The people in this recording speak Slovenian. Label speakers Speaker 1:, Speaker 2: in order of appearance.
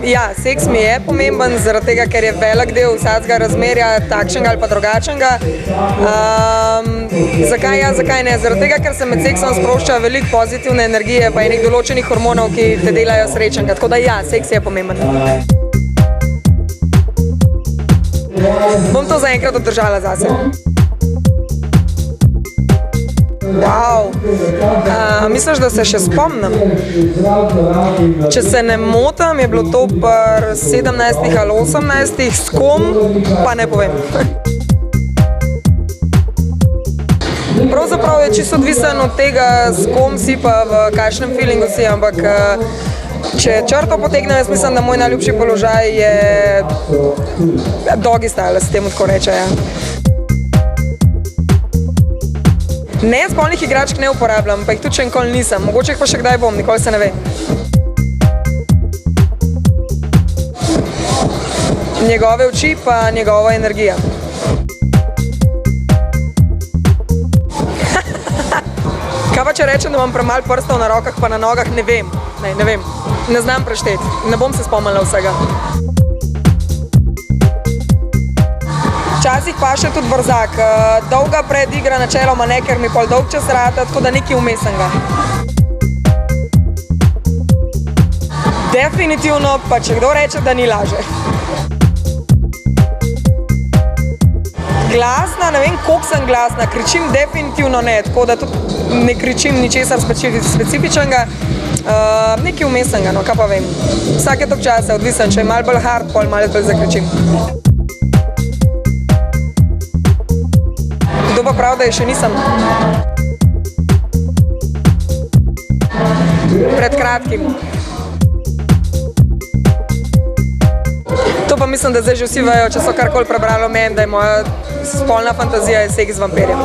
Speaker 1: Ja, seks mi je pomemben, zaradi tega, ker je velik del vsakega razmerja, takšnega ali pa drugačnega. Zakaj ja, zakaj ne? Zaradi tega, ker se med seksom sprošča veliko pozitivne energije pa enih določenih hormonov, ki te delajo srečnega. Tako da ja, seks je pomemben. Bom to zaenkrat obdržala zase. Wow. Misliš, da se še spomnim? Če se ne motim, je bilo to pri 17 ali 18, s kom, pa ne povem. Pravzaprav je čisto odvisen od tega, s kom si pa v kakšnem feelingu si, ampak če črto potegnem, jaz mislim, da moj najljubši položaj je doggy style, se temu tako reče, ja. Ne, spolnih igračk ne uporabljam, pa jih tudi še nikoli nisem. Mogoče jih pa še kdaj bom, nikoli se ne ve. Njegove oči pa njegova energija. Kaj pa če rečem, da imam premalo prstov na rokah pa na nogah, ne vem. Ne vem. Ne znam prešteti. Ne bom se spomnila vsega. Včasih pa še tudi brzak. Dolga predigra načeloma ne, ker mi pol dolg čas rata, tako da nekaj vmesnega. Definitivno, pa če kdo reče, da ni laže. Glasna, ne vem, koliko sem glasna, kričim definitivno ne, tako da tudi ne kričim ničesar specifičnega. Nekaj vmesnega, no, kaj pa vem. Vsake tok časa, odvisen, če je malo bolj hard, pol malo bolj zakričim. Kdo pa prav, da je še nisem? Pred kratkim. To pa mislim, da zdaj že vsi vejo, če so karkoli prebrali o meni, da je moja spolna fantazija seks z vampirjem.